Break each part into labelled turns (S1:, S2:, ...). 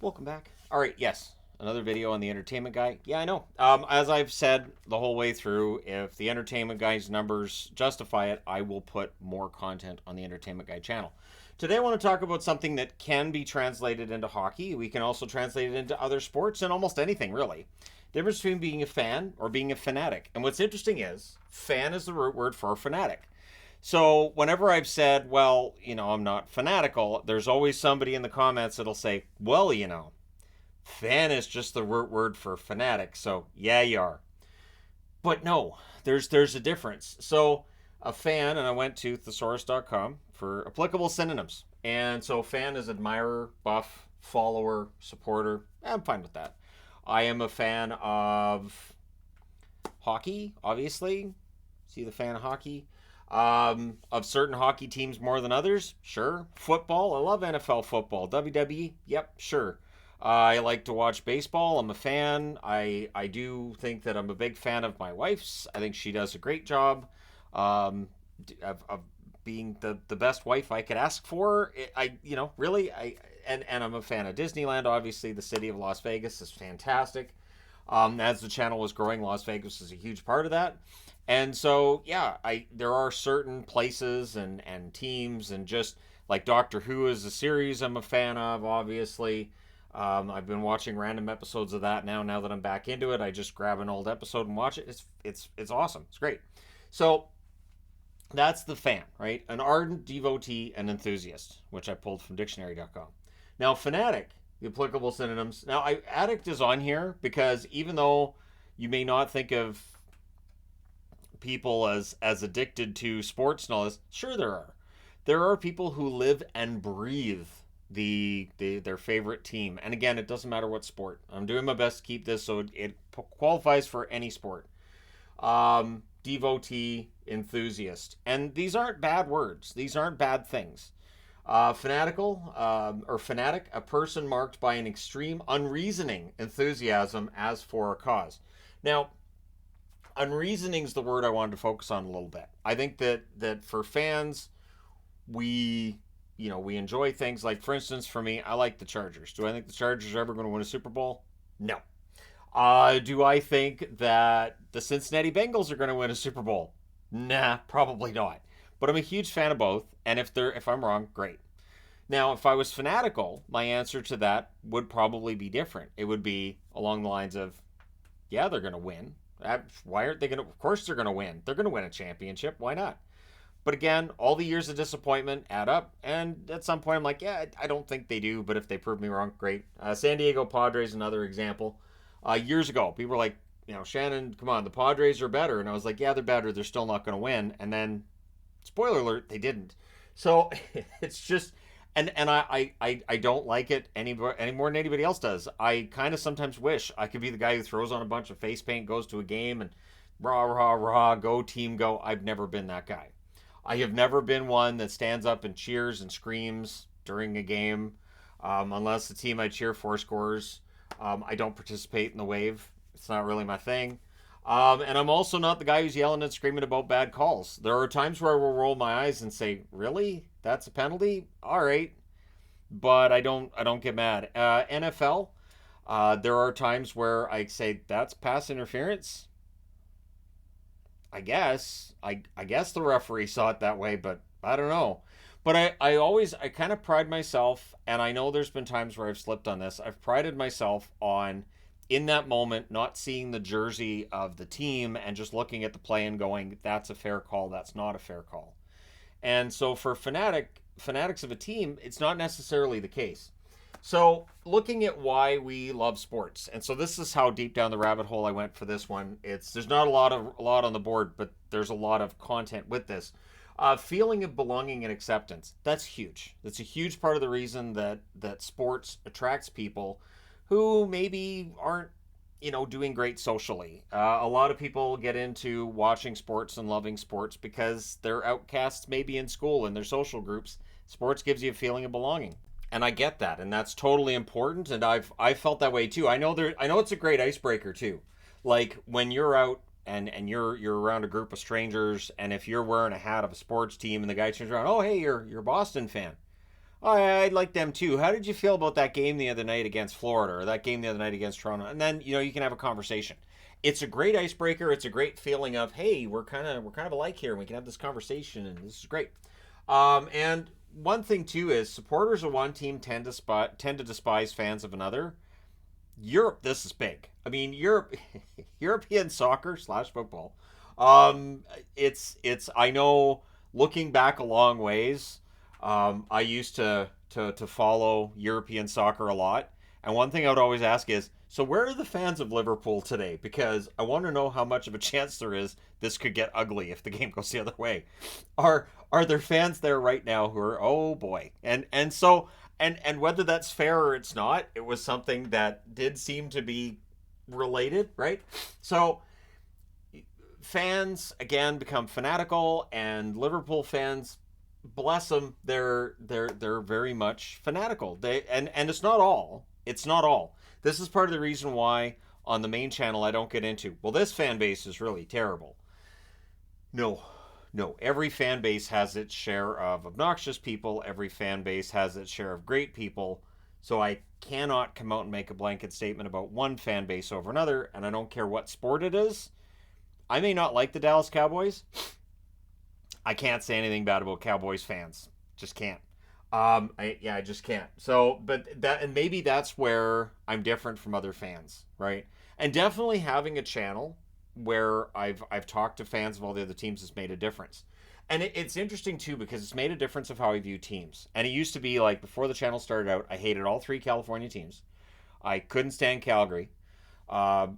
S1: Welcome back. All right, yes, another video on the entertainment guy. Yeah, I know. As I've said the whole way through, if the entertainment guy's numbers justify it, I will put more content on the entertainment guy channel. Today, I want to talk about something that can be translated into hockey. We can also translate it into other sports and almost anything, really. The difference between being a fan or being a fanatic. And what's interesting is, fan is the root word for fanatic. So whenever I've said, well, I'm not fanatical, there's always somebody in the comments that'll say, well, fan is just the root word for fanatic. So yeah, you are. But no, there's a difference. So a fan, and I went to thesaurus.com for applicable synonyms. And so fan is admirer, buff, follower, supporter. I'm fine with that. I am a fan of hockey, obviously. See the fan of hockey. Of certain hockey teams more than others, sure. Football, I love NFL football. WWE, yep, sure. I like to watch baseball. I'm a fan. I do think that I'm a big fan of my wife's. I think she does a great job of being the best wife I could ask for. Really, and I'm a fan of Disneyland. Obviously, the city of Las Vegas is fantastic. As the channel was growing, Las Vegas is a huge part of that. And so, yeah, there are certain places and teams and just like Doctor Who is a series I'm a fan of, obviously. I've been watching random episodes of that now. Now that I'm back into it, I just grab an old episode and watch it. It's awesome. It's great. So that's the fan, right? An ardent devotee and enthusiast, which I pulled from dictionary.com. Now, fanatic, the applicable synonyms. Now, addict is on here because even though you may not think of people as addicted to sports and all this, sure there are. There are people who live and breathe their favorite team. And again, it doesn't matter what sport. I'm doing my best to keep this so it qualifies for any sport. Devotee, enthusiast. And these aren't bad words. These aren't bad things. Fanatical or fanatic, a person marked by an extreme, unreasoning enthusiasm as for a cause. Now, unreasoning is the word I wanted to focus on a little bit. I think that for fans, we we enjoy things like, for instance, for me, I like the Chargers. Do I think the Chargers are ever going to win a Super Bowl? No. Do I think that the Cincinnati Bengals are going to win a Super Bowl? Nah, probably not. But I'm a huge fan of both, and if I'm wrong, great. Now, if I was fanatical, my answer to that would probably be different. It would be along the lines of, yeah, they're going to win. Why aren't they going to? Of course they're going to win. They're going to win a championship. Why not? But again, all the years of disappointment add up, and at some point I'm like, yeah, I don't think they do, but if they prove me wrong, great. San Diego Padres, another example. Years ago, people were like, Shannon, come on, the Padres are better. And I was like, yeah, they're better. They're still not going to win. And then, spoiler alert, they didn't. So it's just, and I don't like it any more than anybody else does. I kind of sometimes wish I could be the guy who throws on a bunch of face paint, goes to a game, and rah, rah, rah, go team, go. I've never been that guy. I have never been one that stands up and cheers and screams during a game, unless the team I cheer for scores. I don't participate in the wave. It's not really my thing. And I'm also not the guy who's yelling and screaming about bad calls. There are times where I will roll my eyes and say, "Really? That's a penalty? All right." But I don't get mad. NFL, there are times where I say that's pass interference. I guess the referee saw it that way, but I don't know. But I kind of pride myself, and I know there's been times where I've slipped on this. I've prided myself on, in that moment, not seeing the jersey of the team and just looking at the play and going, that's a fair call, that's not a fair call. And so for fanatics of a team, it's not necessarily the case. So, looking at why we love sports, and so this is how deep down the rabbit hole I went for this one. There's not a lot on the board, but there's a lot of content with this. Feeling of belonging and acceptance. That's huge. That's a huge part of the reason that sports attracts people who maybe aren't doing great socially. A lot of people get into watching sports and loving sports because they're outcasts maybe in school and their social groups. Sports gives you a feeling of belonging. And I get that, and that's totally important. And I felt that way too. I know it's a great icebreaker too. Like when you're out and you're around a group of strangers, and if you're wearing a hat of a sports team, and the guy turns around, oh hey, you're a Boston fan. I like them too. How did you feel about that game the other night against Florida, or that game the other night against Toronto? And then you can have a conversation. It's a great icebreaker. It's a great feeling of, hey, we're kind of alike here. And we can have this conversation, and this is great. And one thing too is supporters of one team tend to despise fans of another. Europe, this is big. I mean, Europe, European soccer slash football. It's. I know. Looking back a long ways, I used to follow European soccer a lot, and one thing I would always ask is, so where are the fans of Liverpool today? Because I want to know how much of a chance there is this could get ugly if the game goes the other way. Are there fans there right now who are, oh boy, and whether that's fair or it's not, it was something that did seem to be related, right? So fans again become fanatical, and Liverpool fans, bless them, they're very much fanatical. And it's not all. It's not all. This is part of the reason why on the main channel I don't get into, well, this fan base is really terrible. No, no. Every fan base has its share of obnoxious people. Every fan base has its share of great people. So I cannot come out and make a blanket statement about one fan base over another, and I don't care what sport it is. I may not like the Dallas Cowboys. I can't say anything bad about Cowboys fans. Just can't. I just can't. So, but that, and maybe that's where I'm different from other fans, right? And definitely having a channel where I've talked to fans of all the other teams has made a difference. And it's interesting too because it's made a difference of how I view teams. And it used to be like before the channel started out, I hated all three California teams. I couldn't stand Calgary.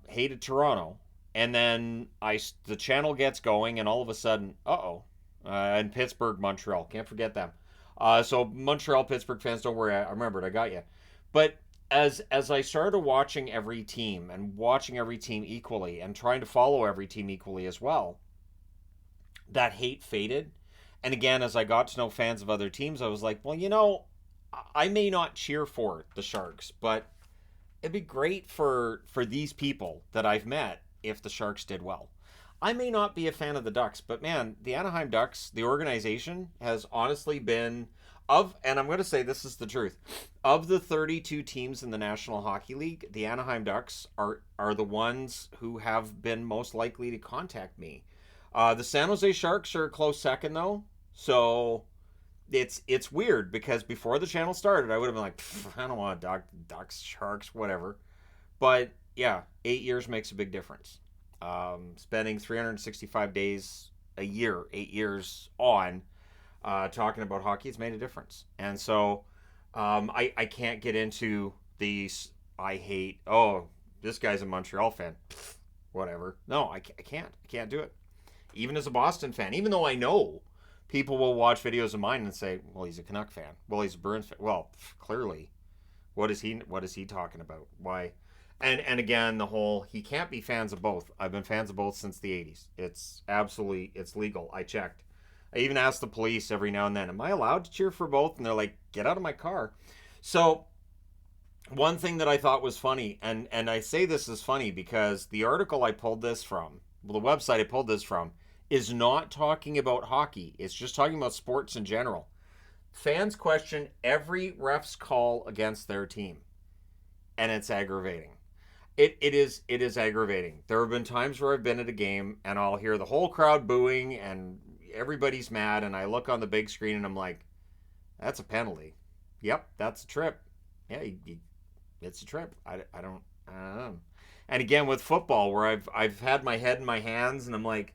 S1: Hated Toronto. And then the channel gets going, and all of a sudden, and Pittsburgh, Montreal, can't forget them. So Montreal, Pittsburgh fans, don't worry, I remembered, I got you. But as I started watching every team and watching every team equally and trying to follow every team equally as well, that hate faded. And again, as I got to know fans of other teams, I was like, well, I may not cheer for the Sharks, but it'd be great for these people that I've met if the Sharks did well. I may not be a fan of the Ducks, but man, the Anaheim Ducks, the organization, has honestly been and I'm going to say this is the truth, of the 32 teams in the National Hockey League, the Anaheim Ducks are the ones who have been most likely to contact me. The San Jose Sharks are a close second though, so it's weird because before the channel started, I would have been like, I don't want Ducks, Sharks, whatever. But yeah, 8 years makes a big difference. Spending 365 days a year, 8 years on talking about hockey, it's made a difference. And so I can't get into these, I hate, this guy's a Montreal fan. Whatever. No, I can't. I can't do it. Even as a Boston fan, even though I know people will watch videos of mine and say, well, he's a Canuck fan. Well, he's a Bruins fan. Well, clearly, what is he talking about? Why? And again, the whole, he can't be fans of both. I've been fans of both since the 80s. It's legal. I checked. I even asked the police every now and then, am I allowed to cheer for both? And they're like, get out of my car. So one thing that I thought was funny, and I say this is funny because the article I pulled this from, well, the website I pulled this from, is not talking about hockey. It's just talking about sports in general. Fans question every ref's call against their team, and it's aggravating. It is aggravating. There have been times where I've been at a game and I'll hear the whole crowd booing and everybody's mad, and I look on the big screen and I'm like, that's a penalty. Yep, that's a trip. Yeah, it's a trip. I don't know. And again with football, where I've had my head in my hands and I'm like,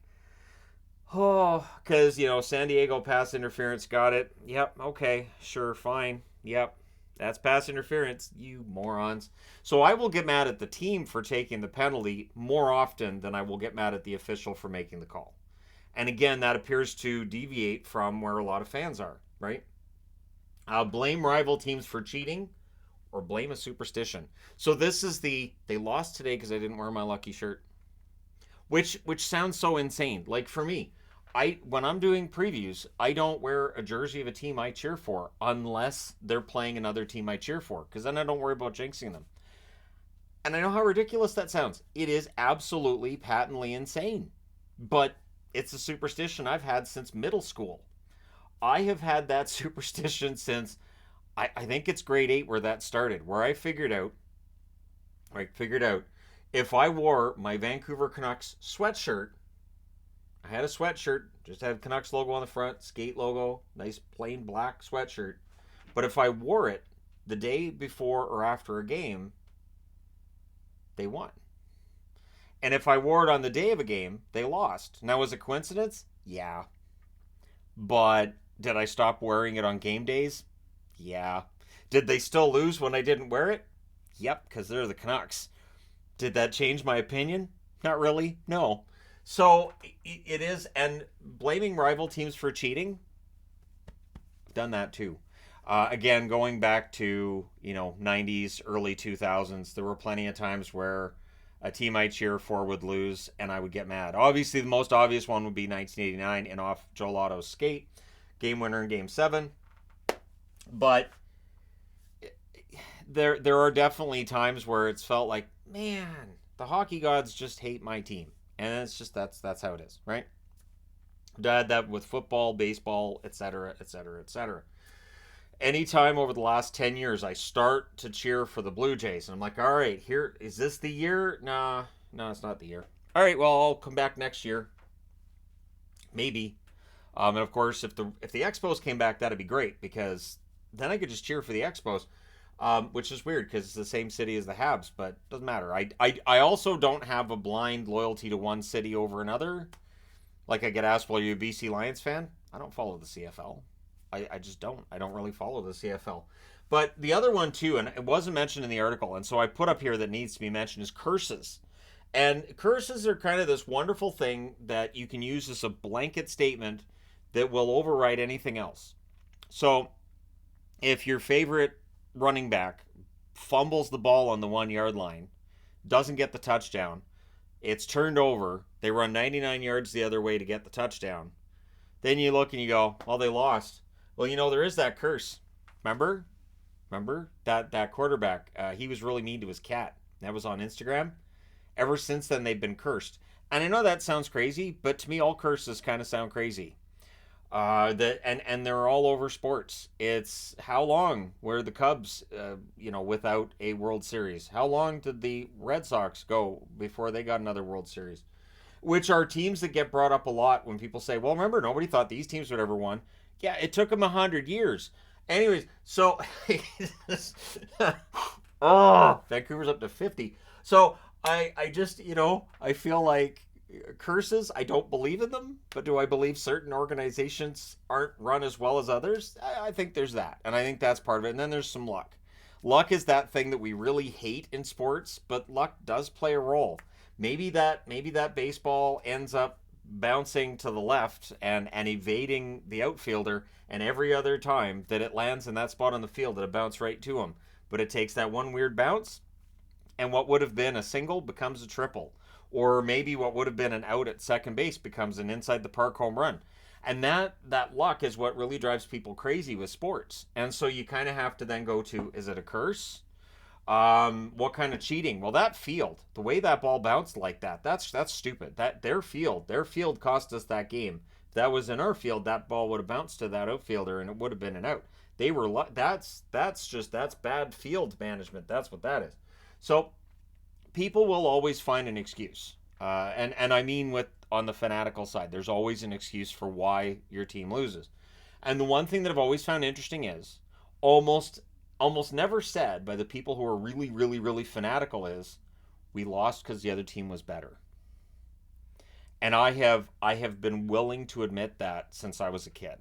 S1: because San Diego pass interference, got it. Yep, okay, sure, fine. Yep, that's pass interference, you morons. So I will get mad at the team for taking the penalty more often than I will get mad at the official for making the call. And again, that appears to deviate from where a lot of fans are, right? Blame rival teams for cheating or blame a superstition. So this is they lost today because I didn't wear my lucky shirt. Which sounds so insane. Like for me, when I'm doing previews, I don't wear a jersey of a team I cheer for unless they're playing another team I cheer for, because then I don't worry about jinxing them. And I know how ridiculous that sounds. It is absolutely patently insane. But it's a superstition I've had since middle school. I have had that superstition since I think it's grade 8 where that started, where I figured out if I wore my Vancouver Canucks sweatshirt, I had a sweatshirt, just had Canucks logo on the front, skate logo, nice plain black sweatshirt. But if I wore it the day before or after a game, they won. And if I wore it on the day of a game, they lost. Now, was it coincidence? Yeah. But did I stop wearing it on game days? Yeah. Did they still lose when I didn't wear it? Yep, because they're the Canucks. Did that change my opinion? Not really. No. So it is, and blaming rival teams for cheating, I've done that too. Again, going back to 90s, early 2000s, there were plenty of times where a team I cheer for would lose, and I would get mad. Obviously, the most obvious one would be 1989 and off Joe Lotto's skate, game winner in Game 7. But there are definitely times where it's felt like, man, the hockey gods just hate my team, and it's just that's how it is, right? Dad, that with football, baseball, etc., etc., etc. Anytime over the last 10 years I start to cheer for the Blue Jays, and I'm like, all right, here, is this the year? Nah, no, it's not the year. All right, well, I'll come back next year, maybe. And of course, if the Expos came back, that'd be great because then I could just cheer for the Expos, which is weird because it's the same city as the Habs, but doesn't matter. I also don't have a blind loyalty to one city over another. Like I get asked, well, are you a BC Lions fan? I don't follow the CFL. I just don't. I don't really follow the CFL. But the other one too, and it wasn't mentioned in the article, and so I put up here that needs to be mentioned is curses. And curses are kind of this wonderful thing that you can use as a blanket statement that will override anything else. So if your favorite running back fumbles the ball on the 1 yard line, doesn't get the touchdown, it's turned over, they run 99 yards the other way to get the touchdown, then you look and you go, well, they lost. Well, there is that curse. Remember? Remember that quarterback? He was really mean to his cat. That was on Instagram. Ever since then, they've been cursed. And I know that sounds crazy, but to me, all curses kind of sound crazy. And they're all over sports. It's how long were the Cubs, without a World Series? How long did the Red Sox go before they got another World Series? Which are teams that get brought up a lot when people say, well, remember, nobody thought these teams would ever win. Yeah, it took them 100 years. Anyways, so oh, Vancouver's up to 50. So I just, I feel like curses, I don't believe in them, but do I believe certain organizations aren't run as well as others? I think there's that, and I think that's part of it. And then there's some luck. Luck is that thing that we really hate in sports, but luck does play a role. Maybe that baseball ends up bouncing to the left and evading the outfielder, and every other time that it lands in that spot on the field, it'll bounce right to him. But it takes that one weird bounce, and what would have been a single becomes a triple. Or maybe what would have been an out at second base becomes an inside the park home run. And that luck is what really drives people crazy with sports. And so you kind of have to then go to, is it a curse? What kind of cheating? Well, that field, the way that ball bounced like that's stupid. That their field cost us that game. If that was in our field, that ball would have bounced to that outfielder and it would have been an out. That's bad field management. That's what that is. So people will always find an excuse, and I mean with on the fanatical side, there's always an excuse for why your team loses. And the one thing that I've always found interesting is almost almost never said by the people who are really, really, really fanatical is we lost because the other team was better. And I have been willing to admit that since I was a kid.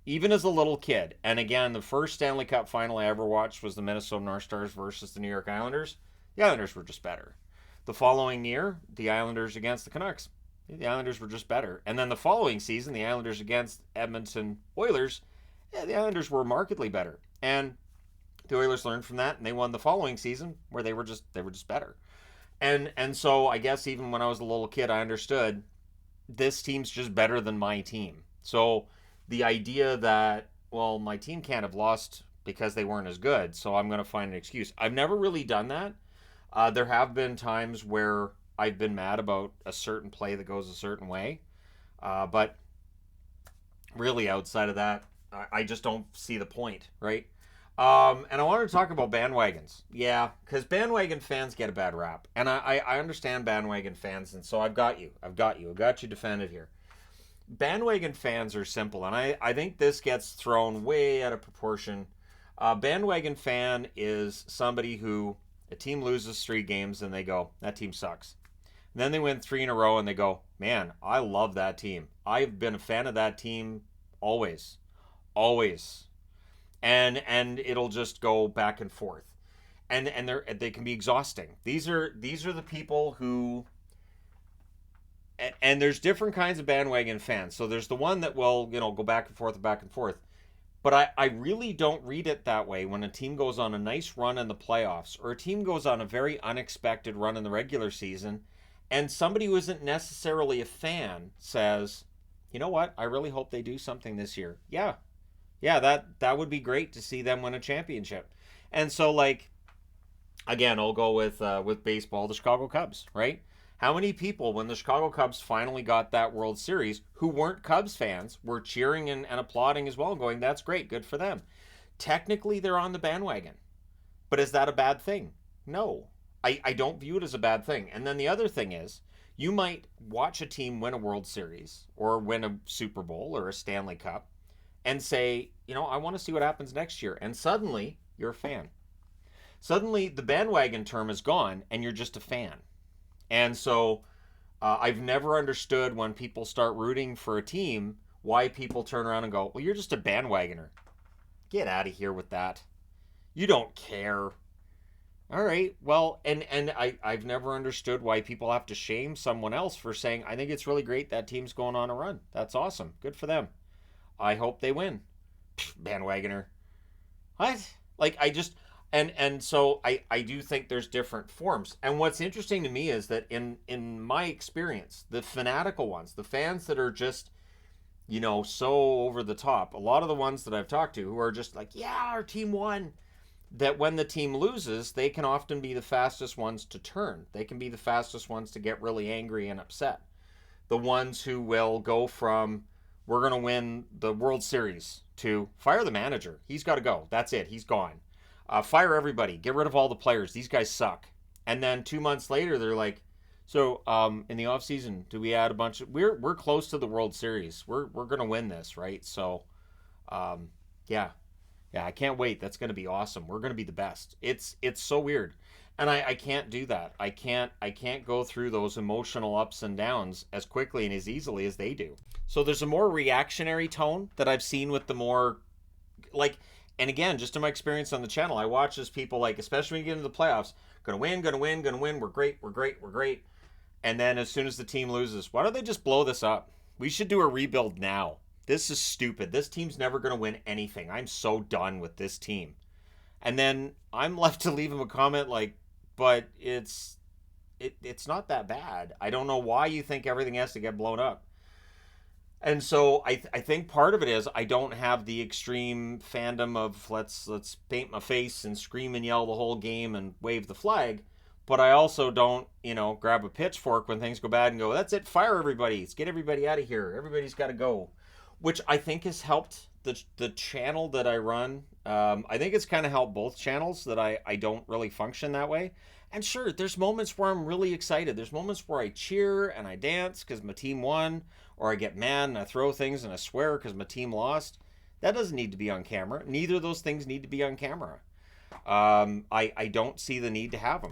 S1: Even as a little kid. And again, the first Stanley Cup final I ever watched was the Minnesota North Stars versus the New York Islanders. The Islanders were just better. The following year, the Islanders against the Canucks. The Islanders were just better. And then the following season, the Islanders against Edmonton Oilers. Yeah, the Islanders were markedly better. And the Oilers learned from that, and they won the following season where they were just better. And so I guess even when I was a little kid, I understood this team's just better than my team. So the idea that, well, my team can't have lost because they weren't as good, so I'm going to find an excuse. I've never really done that. There have been times where I've been mad about a certain play that goes a certain way, but really outside of that, I just don't see the point, right? And I wanted to talk about bandwagons. Yeah, because bandwagon fans get a bad rap. And I understand bandwagon fans, and so I've got you. I've got you defended here. Bandwagon fans are simple, and I think this gets thrown way out of proportion. A bandwagon fan is somebody who a team loses 3 games and they go, that team sucks. And then they win 3 in a row and they go, man, I love that team. I've been a fan of that team always, always, and it'll just go back and forth, and they can be exhausting. These are the people who, and there's different kinds of bandwagon fans. So there's the one that will go back and forth and back and forth. But I really don't read it that way when a team goes on a nice run in the playoffs or a team goes on a very unexpected run in the regular season and somebody who isn't necessarily a fan says, you know what, I really hope they do something this year. Yeah, yeah, that would be great to see them win a championship. And so, like, again, I'll go with baseball, the Chicago Cubs, right? How many people, when the Chicago Cubs finally got that World Series, who weren't Cubs fans, were cheering and applauding as well, going, that's great, good for them. Technically, they're on the bandwagon. But is that a bad thing? No. I don't view it as a bad thing. And then the other thing is, you might watch a team win a World Series or win a Super Bowl or a Stanley Cup and say, I want to see what happens next year. And suddenly, you're a fan. Suddenly, the bandwagon term is gone and you're just a fan. And so I've never understood when people start rooting for a team why people turn around and go, well, you're just a bandwagoner. Get out of here with that. You don't care. All right. Well, I've never understood why people have to shame someone else for saying, I think it's really great that team's going on a run. That's awesome. Good for them. I hope they win. Pfft, bandwagoner. What? Like, and so I do think there's different forms. And what's interesting to me is that in my experience, the fanatical ones, the fans that are just, so over the top, a lot of the ones that I've talked to who are just like, yeah, our team won, that when the team loses, they can often be the fastest ones to turn. They can be the fastest ones to get really angry and upset. The ones who will go from, we're going to win the World Series, to fire the manager. He's got to go. That's it. He's gone. Fire everybody. Get rid of all the players. These guys suck. And then 2 months later, they're like, so in the off season, do we add a bunch of? We're close to the World Series. We're gonna win this, right? So, yeah, yeah. I can't wait. That's gonna be awesome. We're gonna be the best. It's so weird, and I can't do that. I can't go through those emotional ups and downs as quickly and as easily as they do. So there's a more reactionary tone that I've seen with the more, like, and again, just in my experience on the channel, I watch as people, like, especially when you get into the playoffs, gonna win, gonna win, gonna win. We're great, we're great, we're great. And then as soon as the team loses, why don't they just blow this up? We should do a rebuild now. This is stupid. This team's never gonna win anything. I'm so done with this team. And then I'm left to leave them a comment like, but it's not that bad. I don't know why you think everything has to get blown up. And so I think part of it is I don't have the extreme fandom of let's paint my face and scream and yell the whole game and wave the flag, but I also don't grab a pitchfork when things go bad and go, that's it, fire everybody, let's get everybody out of here, everybody's got to go, which I think has helped the channel that I run. I think it's kind of helped both channels that I don't really function that way. And sure, there's moments where I'm really excited. There's moments where I cheer and I dance because my team won, or I get mad and I throw things and I swear because my team lost. That doesn't need to be on camera. Neither of those things need to be on camera. I don't see the need to have them.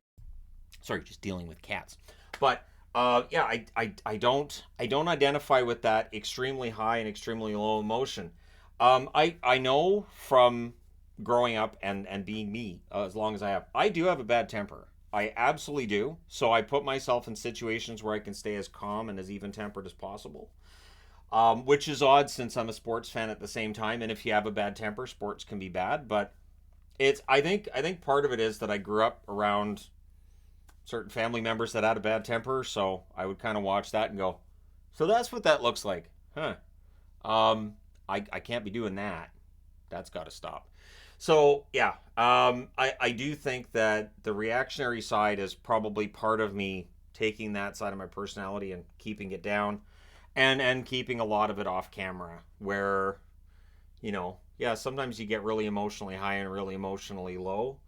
S1: Sorry, just dealing with cats. But yeah, I don't identify with that extremely high and extremely low emotion. I know from growing up and being me as long as I do have a bad temper. I absolutely do. So I put myself in situations where I can stay as calm and as even tempered as possible. Which is odd since I'm a sports fan at the same time. And if you have a bad temper, sports can be bad. But I think part of it is that I grew up around certain family members that had a bad temper. So I would kind of watch that and go, so that's what that looks like, huh? I can't be doing that. That's got to stop. So yeah, I do think that the reactionary side is probably part of me taking that side of my personality and keeping it down, and keeping a lot of it off camera, where yeah, sometimes you get really emotionally high and really emotionally low.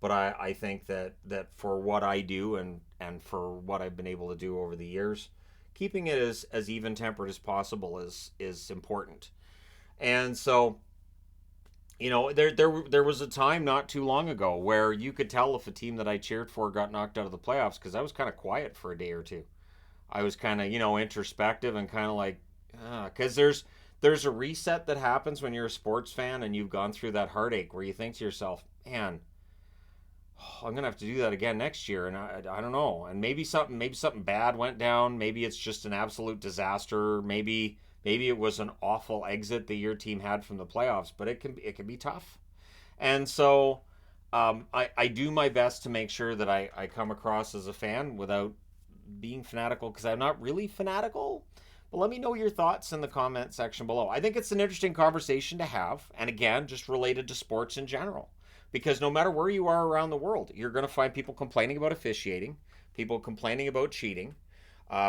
S1: But I think that for what I do and for what I've been able to do over the years, keeping it as even tempered as possible is important. And so, there was a time not too long ago where you could tell if a team that I cheered for got knocked out of the playoffs because I was kind of quiet for a day or two. I was kind of introspective and kind of like, because there's a reset that happens when you're a sports fan and you've gone through that heartache where you think to yourself, man, I'm gonna have to do that again next year, and I don't know. And maybe something bad went down. Maybe it's just an absolute disaster. Maybe it was an awful exit that your team had from the playoffs. But it can be tough. And so I do my best to make sure that I come across as a fan without being fanatical because I'm not really fanatical. But let me know your thoughts in the comment section below. I think it's an interesting conversation to have, and again, just related to sports in general. Because no matter where you are around the world, you're going to find people complaining about officiating, people complaining about cheating,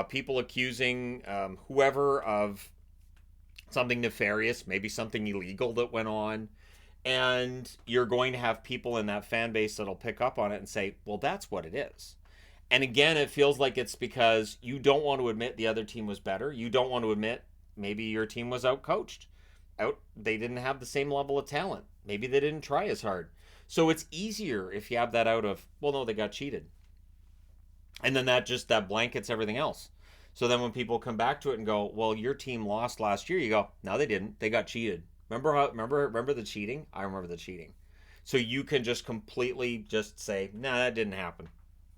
S1: people accusing whoever of something nefarious, maybe something illegal that went on. And you're going to have people in that fan base that'll pick up on it and say, well, that's what it is. And again, it feels like it's because you don't want to admit the other team was better. You don't want to admit maybe your team was outcoached. They didn't have the same level of talent. Maybe they didn't try as hard. So it's easier if you have that out of, well, no, they got cheated. And then that blankets everything else. So then when people come back to it and go, well, your team lost last year, you go, no, they didn't. They got cheated. Remember the cheating? I remember the cheating. So you can just completely just say, nah, that didn't happen.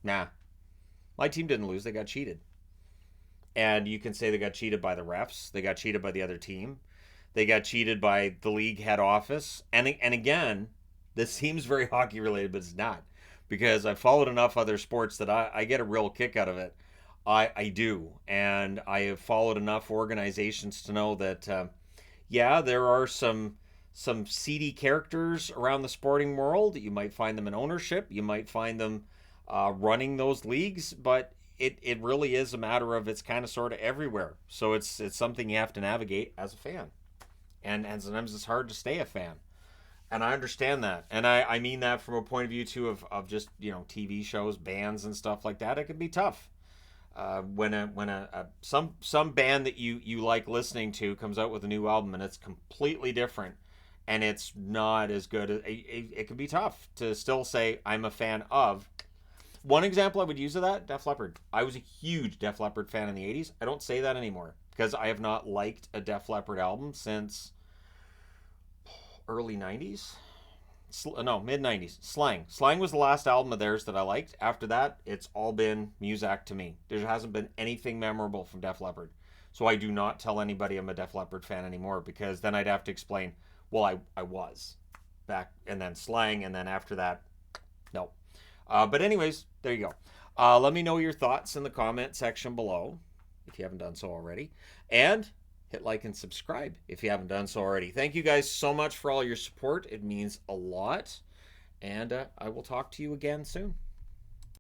S1: Nah, my team didn't lose. They got cheated. And you can say they got cheated by the refs. They got cheated by the other team. They got cheated by the league head office. And again, this seems very hockey related, but it's not. Because I've followed enough other sports that I get a real kick out of it. I do. And I have followed enough organizations to know that, yeah, there are some seedy characters around the sporting world. You might find them in ownership. You might find them running those leagues, but it really is a matter of it's kind of sort of everywhere. So it's something you have to navigate as a fan, and sometimes it's hard to stay a fan. And I understand that, and I mean that from a point of view too of just TV shows, bands, and stuff like that. It can be tough when some band that you like listening to comes out with a new album and it's completely different and it's not as good. It can be tough to still say I'm a fan of. One example I would use of that, Def Leppard. I was a huge Def Leppard fan in the 80s. I don't say that anymore because I have not liked a Def Leppard album since early 90s. No, mid 90s. Slang was the last album of theirs that I liked. After that, it's all been Muzak to me. There hasn't been anything memorable from Def Leppard. So I do not tell anybody I'm a Def Leppard fan anymore because then I'd have to explain, well, I was back, and then Slang, and then after that, no. But anyways, there you go. Let me know your thoughts in the comment section below if you haven't done so already. And hit like and subscribe if you haven't done so already. Thank you guys so much for all your support. It means a lot. And I will talk to you again soon.